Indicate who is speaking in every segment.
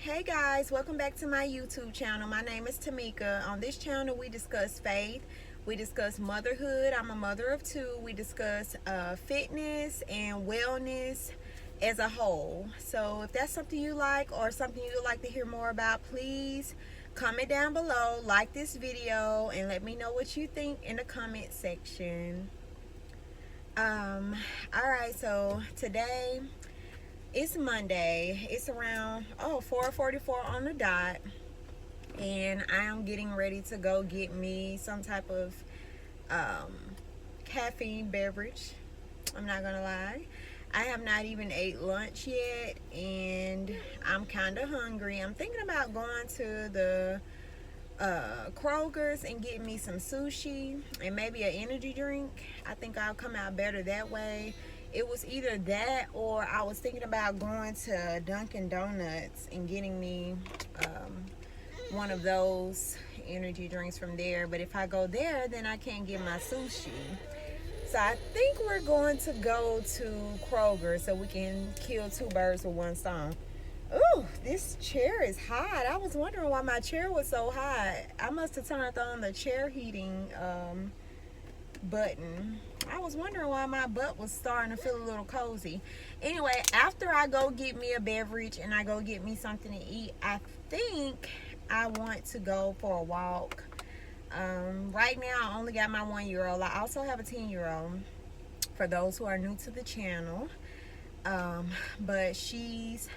Speaker 1: Hey guys, welcome back to my YouTube channel. My name is Tamika. On this channel we discuss faith, we discuss motherhood. I'm a mother of two. We discuss fitness and wellness as a whole. So if that's something you like or something you'd like to hear more about, please comment down below, like this video, and let me know what you think in the comment section. Alright, so today it's Monday. It's around 4:44 on the dot, and I am getting ready to go get me some type of caffeine beverage. I'm not gonna lie, I have not even ate lunch yet, and I'm kind of hungry. I'm thinking about going to the Kroger's and getting me some sushi and maybe an energy drink. I think I'll come out better that way. It was either that or I was thinking about going to Dunkin' Donuts and getting me one of those energy drinks from there. But if I go there, then I can't get my sushi. So I think we're going to go to Kroger so we can kill two birds with one stone. Ooh, this chair is hot. I was wondering why my chair was so hot. I must have turned on the chair heating button. I was wondering why my butt was starting to feel a little cozy. Anyway, after I go get me a beverage and I go get me something to eat, I think I want to go for a walk. Right now I only got my 1-year-old. I also have a 10-year-old for those who are new to the channel. But she's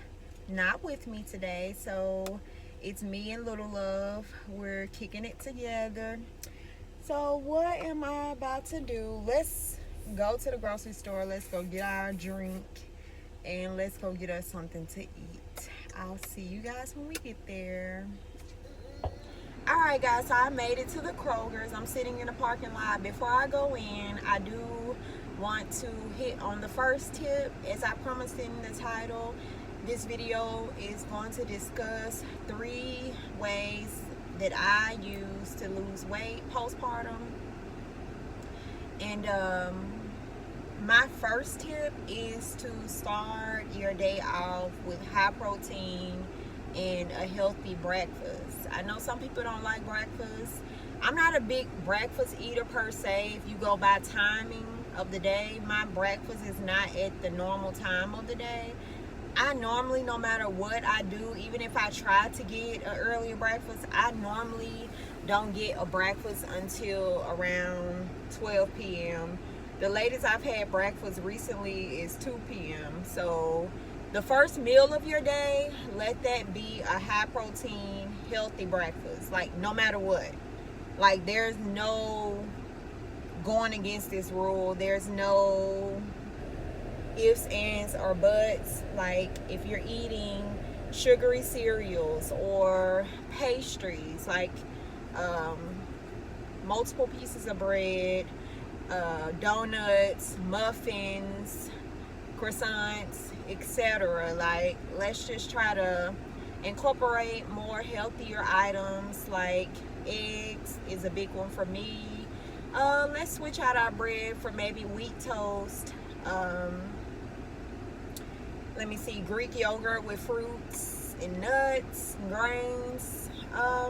Speaker 1: not with me today, so it's me and Little Love. We're kicking it together. So what am I about to do? Let's go to the grocery store. Let's go get our drink and let's go get us something to eat. I'll see you guys when we get there. Alright guys, so I made it to the Kroger's. I'm sitting in the parking lot. Before I go in, I do want to hit on the first tip. As I promised in the title, this video is going to discuss 3 ways that I use to lose weight postpartum. And my first tip is to start your day off with high protein and a healthy breakfast. I know some people don't like breakfast. I'm not a big breakfast eater per se. If you go by timing of the day, my breakfast is not at the normal time of the day. I normally, no matter what I do, even if I try to get an earlier breakfast, I normally don't get a breakfast until around 12 p.m. The latest I've had breakfast recently is 2 p.m. So the first meal of your day, let that be a high protein, healthy breakfast. Like, no matter what. Like, there's no going against this rule. There's no ifs, ands, or buts. Like, if you're eating sugary cereals or pastries, like multiple pieces of bread, donuts, muffins, croissants, etc., like, let's just try to incorporate more healthier items. Like eggs is a big one for me. Let's switch out our bread for maybe wheat toast. Let me see, Greek yogurt with fruits and nuts and grains.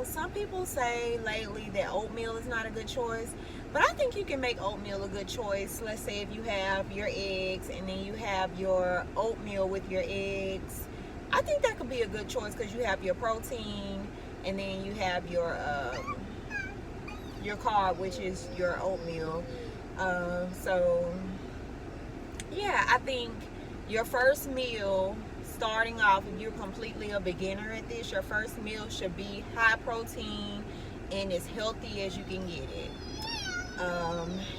Speaker 1: Some people say lately that oatmeal is not a good choice, but I think you can make oatmeal a good choice. Let's say if you have your eggs and then you have your oatmeal with your eggs, I think that could be a good choice because you have your protein and then you have your carb, which is your oatmeal. So yeah, I think your first meal, starting off, if you're completely a beginner at this, your first meal should be high protein and as healthy as you can get it.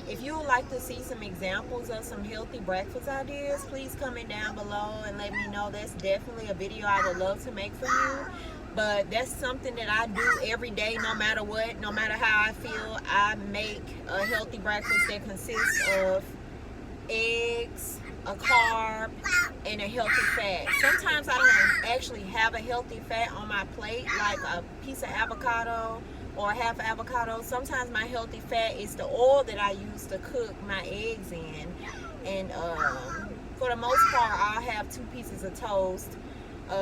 Speaker 1: If you would like to see some examples of some healthy breakfast ideas, please comment down below and let me know. That's definitely a video I would love to make for you. But that's something that I do every day, no matter what, no matter how I feel. I make a healthy breakfast that consists of eggs, a carb, and a healthy fat. Sometimes I don't actually have a healthy fat on my plate, like a piece of avocado or half avocado. Sometimes my healthy fat is the oil that I use to cook my eggs in. And for the most part, I'll have 2 pieces of toast,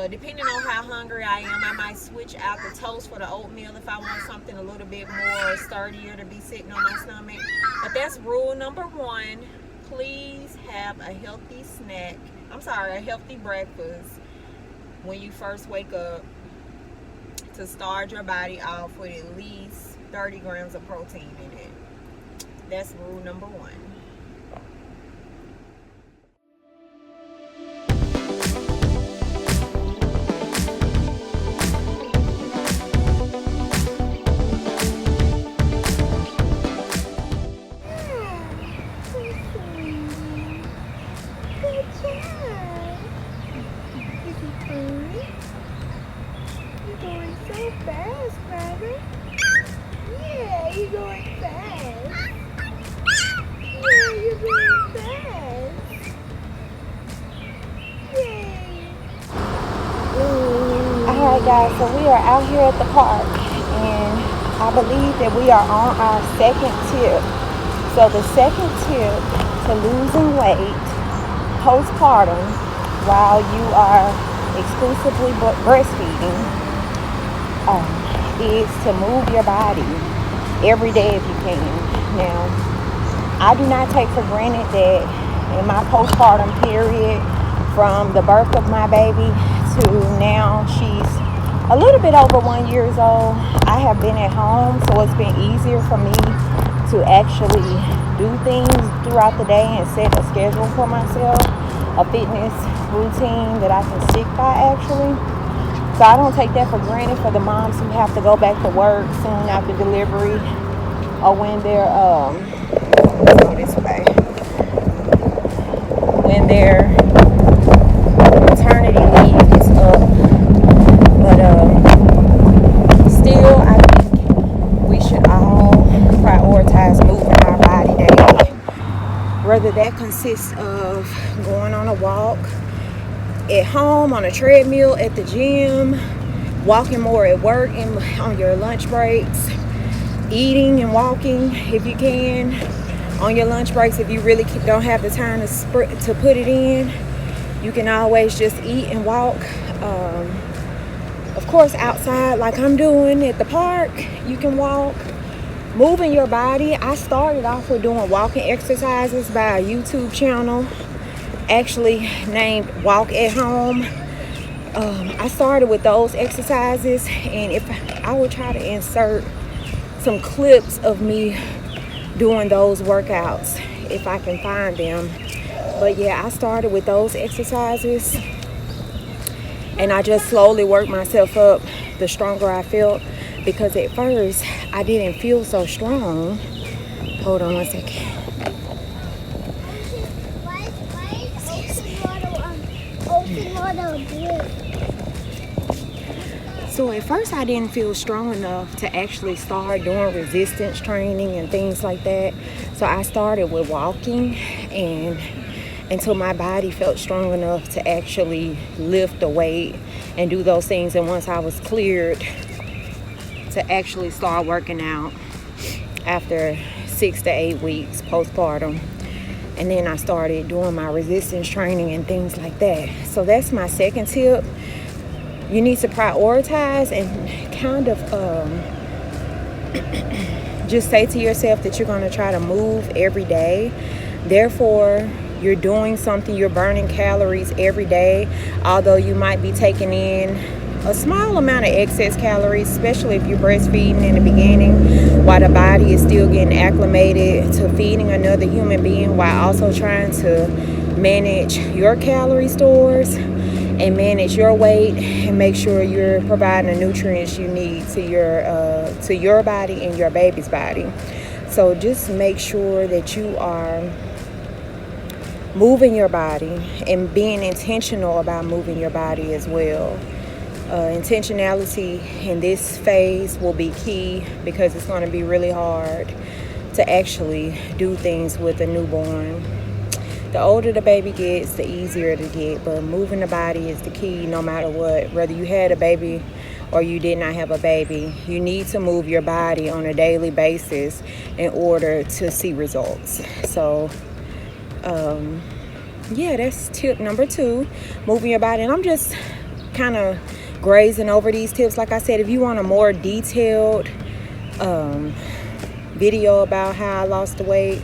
Speaker 1: Depending on how hungry I am, I might switch out the toast for the oatmeal if I want something a little bit more sturdier to be sitting on my stomach. But that's rule number one. Please have a healthy a healthy breakfast when you first wake up, to start your body off with at least 30 grams of protein in it. That's rule number one. Fast, brother. Yeah, you're going fast. Yeah, you're going fast. Yay. Alright guys, so we are out here at the park, and I believe that we are on our second tip. So the second tip to losing weight postpartum while you are exclusively breastfeeding is to move your body every day if you can. Now, I do not take for granted that in my postpartum period, from the birth of my baby to now she's a little bit over 1 year old, I have been at home, so it's been easier for me to actually do things throughout the day and set a schedule for myself, a fitness routine that I can stick by actually. So I don't take that for granted for the moms who have to go back to work soon after delivery, or when they're let's go this way. When their maternity leave is up. But still, I think we should all prioritize moving our body daily. Whether that consists of going on a walk at home, on a treadmill, at the gym, walking more at work and on your lunch breaks, eating and walking if you can on your lunch breaks. If you really don't have the time to put it in, you can always just eat and walk. Of course, outside like I'm doing at the park, you can walk. Moving your body. I started off with doing walking exercises by a YouTube channel actually named Walk at Home. I started with those exercises, and if I would try to insert some clips of me doing those workouts if I can find them. But yeah, I started with those exercises, and I just slowly worked myself up the stronger I felt, because at first I didn't feel so strong. Hold on one second. So at first I didn't feel strong enough to actually start doing resistance training and things like that. So I started with walking, and until my body felt strong enough to actually lift the weight and do those things. And once I was cleared to actually start working out after 6 to 8 weeks postpartum, and then I started doing my resistance training and things like that. So that's my second tip. You need to prioritize and kind of just say to yourself that you're going to try to move every day. Therefore, you're doing something, you're burning calories every day, although you might be taking in a small amount of excess calories, especially if you're breastfeeding in the beginning, while the body is still getting acclimated to feeding another human being, while also trying to manage your calorie stores and manage your weight and make sure you're providing the nutrients you need to your body and your baby's body. So just make sure that you are moving your body and being intentional about moving your body as well. Intentionality in this phase will be key, because it's going to be really hard to actually do things with a newborn. The older the baby gets, the easier to get, but moving the body is the key no matter what. Whether you had a baby or you did not have a baby, you need to move your body on a daily basis in order to see results. So yeah, that's tip number 2, moving your body. And I'm just kind of grazing over these tips. Like I said, if you want a more detailed video about how I lost the weight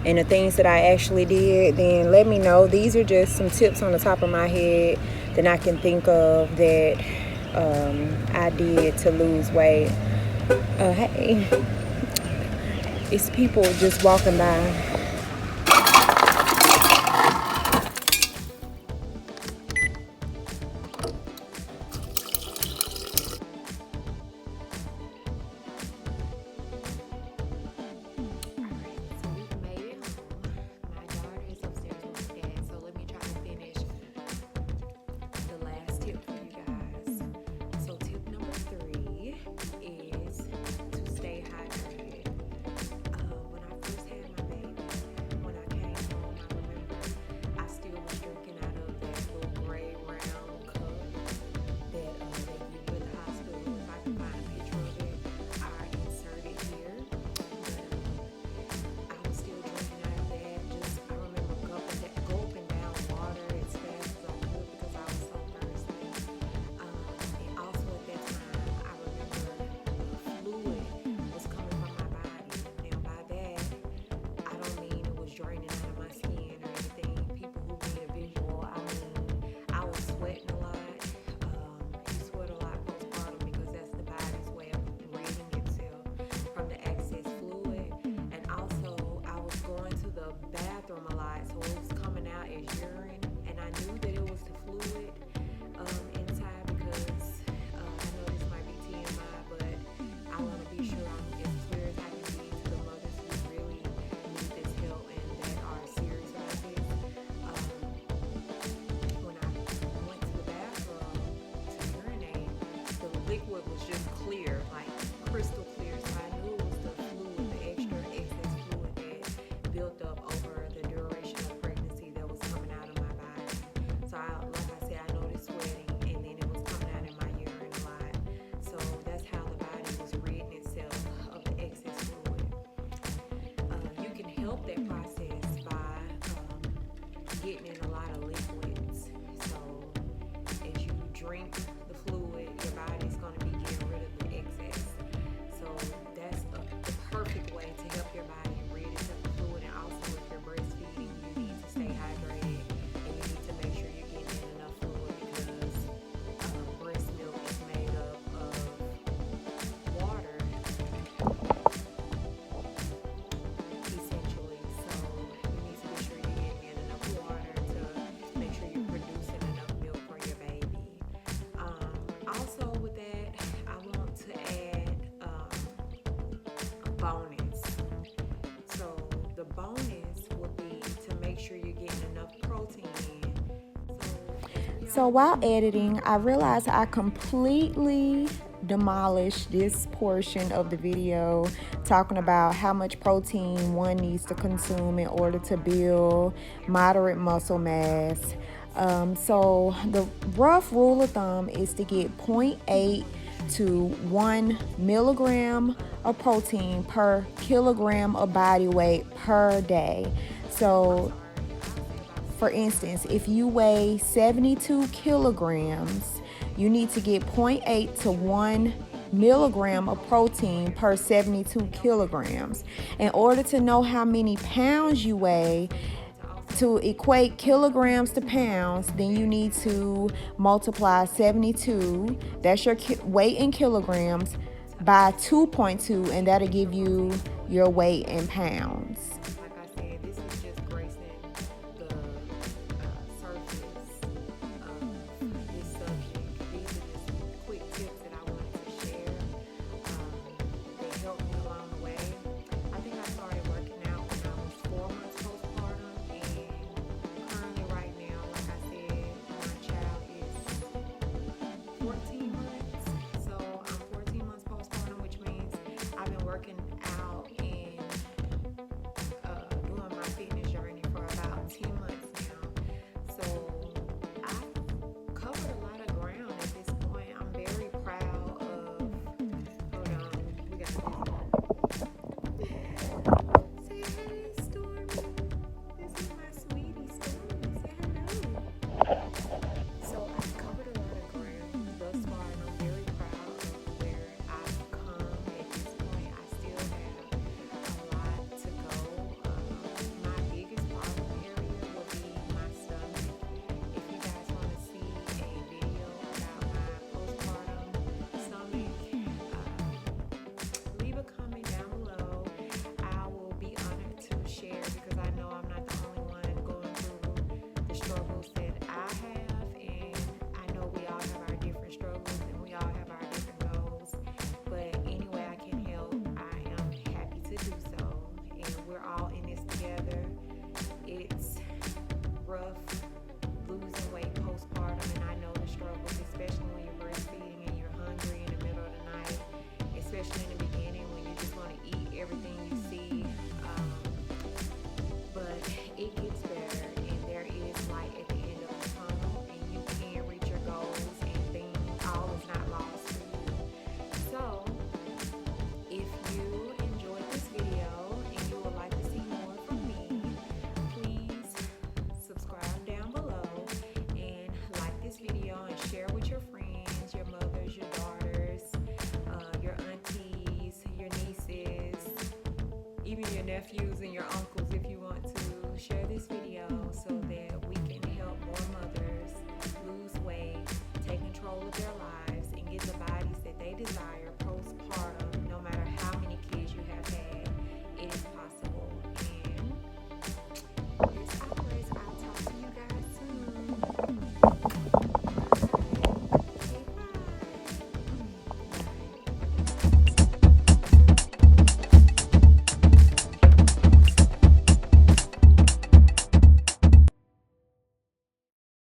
Speaker 1: and the things that I actually did, then let me know. These are just some tips on the top of my head that I can think of that I did to lose weight. Hey, it's people just walking by. So while editing, I realized I completely demolished this portion of the video talking about how much protein one needs to consume in order to build moderate muscle mass. So the rough rule of thumb is to get 0.8 to 1 milligram of protein per kilogram of body weight per day. So for instance, if you weigh 72 kilograms, you need to get 0.8 to 1 milligram of protein per 72 kilograms. In order to know how many pounds you weigh, to equate kilograms to pounds, then you need to multiply 72, that's your weight in kilograms, by 2.2, and that'll give you your weight in pounds. nephews and your